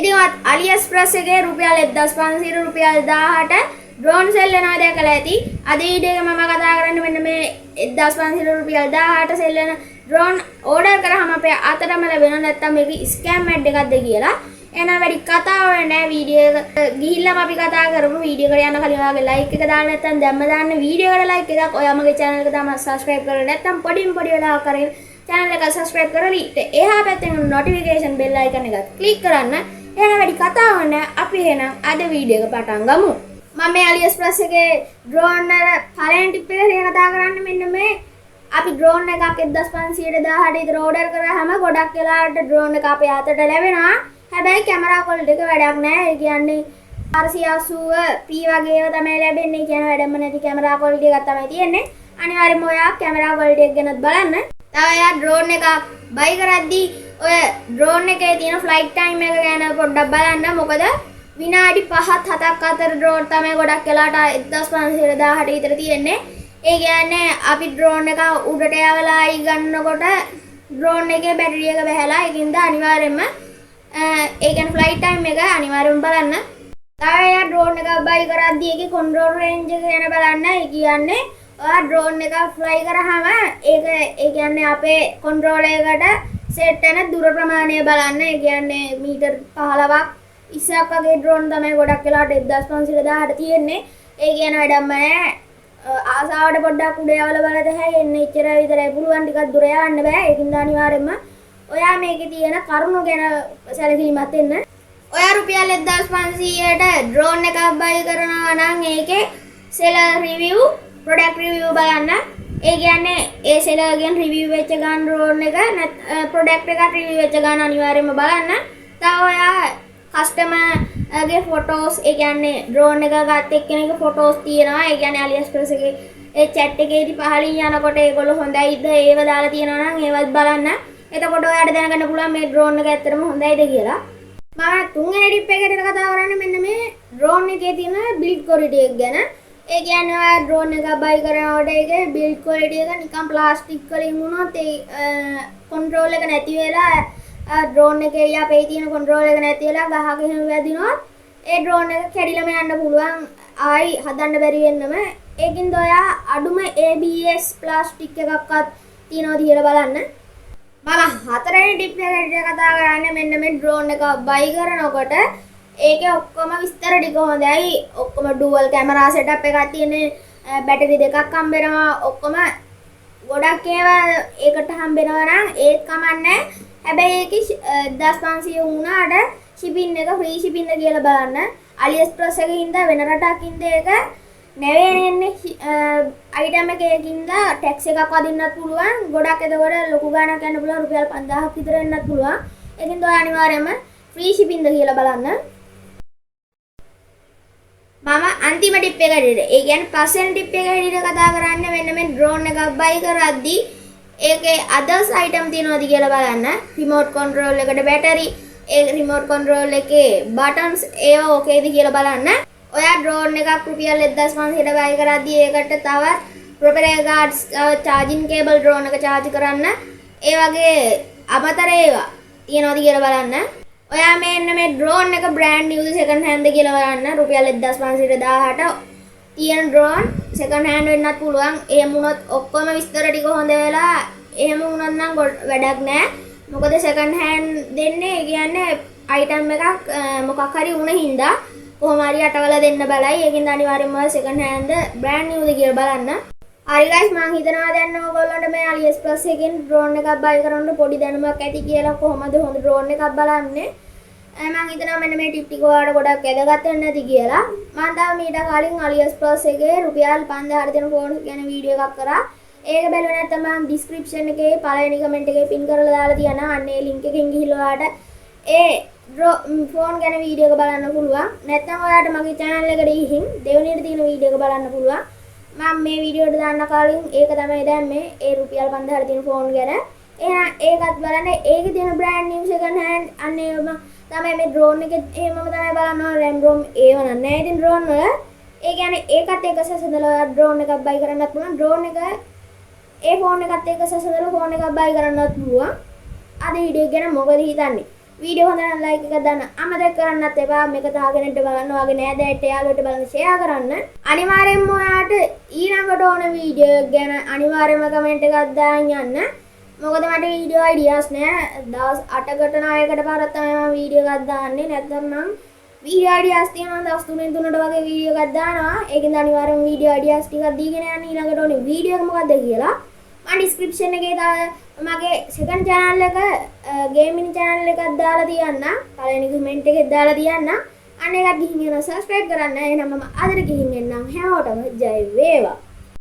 ඉතින් AliExpress එකේ රුපියල් 1500 රුපියල් 1000ට ඩ්‍රෝන් සෙල් වෙනවා දැකලා ඇති. අද වීඩියෝ එක මම කතා කරන්නේ මෙන්න මේ 1500 රුපියල් 1000ට සෙල් වෙන ඩ්‍රෝන් ඕඩර් කරාම අපේ අතටම ලැබෙනවා නැත්නම් මේක ස්කෑම් ඇඩ් එකක්ද කියලා. එහෙනම් වැඩි කතාවක් නැහැ වීඩියෝ එක ගිහිල්ලාම අපි කතා කරමු. වීඩියෝ එකට යන්න කලින් ඔයාගේ ලයික් එක දාන්න නැත්නම් දැම්ම දාන්න වීඩියෝ එකට ලයික් එකක් ඔයා මගේ channel එක තාම subscribe කරලා නැත්නම් පොඩි වෙලාවක් කරගෙන channel එක subscribe කරලා එහා පැත්තෙන් notification bell icon එකත් click කරන්න. එහෙනම් වැඩි කතාවක් නැහැ. අපි එහෙනම් අද වීඩියෝ එක පටන් ගමු. මම මේ AliExpress එකේ ඩ්‍රෝන් වල පළවෙනි ටිප් එක ගැන කතා කරන්නේ මෙන්න මේ අපි ඩ්‍රෝන් එකක් 1500ට 1000ට විතර ඕඩර් කරාම ගොඩක් වෙලාවට ඩ්‍රෝන් එක අපේ අතට ලැබෙනවා. හැබැයි කැමරා ක්වොලිටි එක වැඩක් නැහැ. ඒ කියන්නේ 480p වගේ ඒවා තමයි ලැබෙන්නේ. කියන වැඩම නැති කැමරා ක්වොලිටි එකක් තමයි තියෙන්නේ. අනිවාර්යයෙන්ම ඔයා කැමරා ක්වොලිටි එක ගැනත් බලන්න. තව ඔයා ඩ්‍රෝන් එකක් බයි කරද්දී ඔය ඩ්‍රෝන් එකේ තියෙන ෆ්ලයිට් ටයිම් එක ගැන පොඩ්ඩක් බලන්න. මොකද විනාඩි 5-7ක් අතර ඩ්‍රෝන් තමයි ගොඩක් වෙලාවට 1500ට 1000ට විතර තියෙන්නේ. ඒ කියන්නේ අපි ඩ්‍රෝන් එක උඩට යවලායි ගන්නකොට ඩ්‍රෝන් එකේ බැටරි එක බහැලා ඒකින්ද අනිවාර්යයෙන්ම ඒ කියන්නේ ෆ්ලයිට් ටයිම් එක අනිවාර්යයෙන්ම බලන්න. තව යා ඩ්‍රෝන් එක බයි කරද්දී ඒකේ කන්ට්‍රෝල් රේන්ජ් එක ගැන බලන්න. ඒ කියන්නේ ඔයා ඩ්‍රෝන් එක ෆ්ලයි කරාම ඒක ඒ කියන්නේ අපේ කන්ට්‍රෝල් එකට සෙට් වෙන දුර ප්‍රමාණය බලන්න. ඒ කියන්නේ මීටර් 15ක් 20ක් වගේ ඩ්‍රෝන් තමයි ගොඩක් වෙලාවට 1500ට 1000ට තියෙන්නේ. ඒ කියන වැඩම නෑ. ආසාවට පොඩ්ඩක් උඩ යවලා බලද හැයි එන්න ඉච්චර විතරයි පුළුවන්. ටිකක් දුර යවන්න බෑ. ඒකින්ද අනිවාර්යයෙන්ම ඔයා මේකේ තියෙන කරුණු ගැන සැලකිලිමත් වෙන්න. ඔයා රුපියල් 1500ට ඩ්‍රෝන් එකක් බයි කරනවා නම් ඒකේ සෙලර් රිවිව්, ප්‍රොඩක්ට් රිවිව් බලන්න. ඒ කියන්නේ ඒ සෙලර්ගෙන් රිවිව් වෙච්ච ගන්න ඩ්‍රෝන් එක ප්‍රොඩක්ට් එකත් රිවිව් වෙච්ච ගන්න අනිවාර්යයෙන්ම බලන්න. තව ඔයා කස්ටමර්ගේ ෆොටෝස් ඒ කියන්නේ ඩ්‍රෝන් එක ගත්ත එක්කෙනෙක්ගේ ෆොටෝස් තියෙනවා. ඒ කියන්නේ AliExpress එකේ ඒ chat එකේදී පහලින් යනකොට ඒගොල්ලෝ හොඳයිද ඒව දාලා තියෙනවා නම් ඒවත් බලන්න. එතකොට ඔයාලට දැනගන්න පුළුවන් මේ ඩ්‍රෝන් එක ඇත්තටම හොඳයිද කියලා. මම තුන්වෙනි ටිප් එකකට කතා කරන්නේ මෙන්න මේ ඩ්‍රෝන් එකේ තියෙන බිල්ඩ් ක්වොලිටි එක ගැන. ඒ කියන්නේ ඔයා ඩ්‍රෝන් එක බයි කරනකොට ඒකේ බිල්ඩ් ක්වොලිටි එක නිකන් ප්ලාස්ටික් වලින් වුණොත් ඒ කන්ට්‍රෝල් එක නැති වෙලා ඩ්‍රෝන් එකේ අපේ තියෙන කන්ට්‍රෝල් එක නැති වෙලා ගහක එහෙම වැදිනොත් ඒ ඩ්‍රෝන් එක කැඩිලම යන්න පුළුවන්. ආයි හදන්න බැරි වෙන්නම. ඒකින්ද ඔයා අඩුම ABS ප්ලාස්ටික් එකක්වත් තියනවද කියලා බලන්න. මම හතරවෙනි ටිප් එකට කතා කරන්නේ මෙන්න මේ ඩ්‍රෝන් එක බයි කරනකොට ඒකේ ඔක්කොම විස්තර ටික හොඳයි. ඔක්කොම ඩුවල් කැමරා සෙටප් එකක් තියෙන, බැටරි දෙකක් හම්බෙනවා. ඔක්කොම ගොඩක් ඒවා ඒකට හම්බෙනවා නම් ඒත් කමන්නේ. හැබැයි ඒකේ 1500 වුණාට shipping එක free shipping ද කියලා බලන්න. AliExpress එකකින්ද වෙන රටකින්ද ඒක නැවෙන්නේ item එකකින්ද tax එකක් වදින්නත් පුළුවන්. ගොඩක් එතකොට ලොකු ගාණක් යන්න පුළුවන්. රුපියල් 5000ක් විතර එන්නත් පුළුවන්. ඒකින්ද ඔය අනිවාර්යයෙන්ම free shipping ද කියලා බලන්න. මම අන්තිම ටිප් එක හැටියට ඒ කියන්නේ පස්වෙනි ටිප් එක හැටියට කතා කරන්නේ මෙන්න මේ ඩ්‍රෝන් එකක් බයි කරද්දී ඒකේ අදර්ස් අයිටම් තියෙනවද කියලා බලන්න. රිමෝට් කන්ට්‍රෝල් එකට බැටරි, ඒ රිමෝට් කන්ට්‍රෝල් එකේ බටන්ස් ඒවා ඕකේද කියලා බලන්න. ඔයා ඩ්‍රෝන් එකක් රුපියල් 1500ට බයි කරද්දී ඒකට තවත් ප්‍රොපෙලර් ගාඩ්ස්, චාර්ජින් කේබල් ඩ්‍රෝන් එක චාර්ජ් කරන්න ඒ වගේ අමතර ඒවා තියෙනවද කියලා බලන්න. ඔයා මෙන්න මේ ඩ්‍රෝන් එක බ්‍රෑන්ඩ් නිව්ද සෙකන්ඩ් හෑන්ඩ්ද කියලා බලන්න. රුපියල් 1500ට 1000ට තියෙන ඩ්‍රෝන් සෙකන්ඩ් හෑන්ඩ් වෙන්නත් පුළුවන්. එහෙම වුණොත් ඔක්කොම විස්තර ටික හොඳ වෙලා එහෙම වුණොත් නම් වැඩක් නැහැ. මොකද සෙකන්ඩ් හෑන්ඩ් දෙන්නේ ඒ කියන්නේ අයිටම් එකක් මොකක් හරි වුණ හින්දා කොහොම හරි අටවලා දෙන්න බලයි. ඒකින්ද අනිවාර්යයෙන්ම සෙකන්ඩ් හෑන්ඩ් බ්‍රෑන්ඩ් නිව්ද කියලා බලන්න. හරි ගයිස්, මම හිතනවා දැන් ඔයගොල්ලන්ට මේ AliExpress එකෙන් ඩ්‍රෝන් එකක් බයි කරනකොට පොඩි දැනුමක් ඇති කියලා කොහොමද හොඳ ඩ්‍රෝන් එකක් බලන්නේ. මම හිතනවා මෙන්න මේ ටිප් ටික ඔයාලට ගොඩක් වැදගත් වෙන්න ඇති කියලා. මම තාම ඊට කලින් AliExpress එකේ රුපියල් 5000ට දෙන ෆෝන් ගැන වීඩියෝ එකක් කරා. ඒක බැලුවේ නැත්නම් මම description එකේ පළවෙනි කමෙන්ට් එකේ pin කරලා දාලා තියනවා. අන්න ඒ link එකෙන් ගිහිල්ලා ඔයාලට ඒ ෆෝන් ගැන වීඩියෝ එක බලන්න පුළුවන්. නැත්නම් ඔයාලට මගේ channel එකට ගිහින් දෙවෙනියට තියෙන වීඩියෝ එක බලන්න පුළුවන්. මම මේ වීඩියෝ එක දාන්න කලින් ඒක තමයි දැන් මේ ඒ රුපියල් 5000ට තියෙන ෆෝන් ගැන. එහෙනම් ඒකත් බලන්න. ඒකේ තියෙන brand new second hand අන්න ඒව තමයි මේ ඩ්‍රෝන් එකේ එහෙමම තමයි බලන්න ඕන. RAM ROM ඒව නෑ. ඉතින් ඩ්‍රෝන් වල ඒ කියන්නේ ඒකත් එක සැසඳලා ඔයා ඩ්‍රෝන් එකක් බයි කරන්නත් පුළුවන්. ඩ්‍රෝන් එක ඒ ෆෝන් එකත් එක්ක සැසඳලා ෆෝන් එකක් බයි කරන්නත් පුළුවන්. අද වීඩියෝ එක ගැන මොකද හිතන්නේ? වීඩියෝ හොඳ නම් ලයික් එකක් දාන්න අමතක කරන්නත් එපා. මේක තාගෙනට බලන්න වගේ නෑදෑයට යාළුවන්ට බලන්න ෂෙයා කරන්න. අනිවාර්යෙන්ම ඔයාට ඊළඟට ඕන වීඩියෝ ගැන අනිවාර්යෙන්ම කමෙන්ට් එකක් දාන්න යන්න. මොකද මට වීඩියෝ අයිඩියාස් නෑ. දවස් 8කට 9කට පාරක් තමයි මම වීඩියෝ එකක් දාන්නේ. නැත්නම් මම වීඩියෝ අයිඩියාස් තියෙනවා දවස් 3න් 3ට වගේ වීඩියෝ එකක් දානවා. ඒකෙන්ද අනිවාර්යෙන්ම වීඩියෝ අයිඩියාස් ටිකක් දීගෙන යන්න ඊළඟට ඕනේ වීඩියෝ එක මොකක්ද කියලා. මම ඩිස්ක්‍රිප්ෂන් එකේ මගේ සෙකන්ඩ් channel එක ගේමින් channel එකක් දාලා තියන්න. පළවෙනි කමෙන්ට් එකේ දාලා තියන්න. අන්න ඒකත් ගිහින් එනවා subscribe කරන්න. එහෙනම් මම අදට ගිහින් එන්නම්. හැමෝටම ජය වේවා.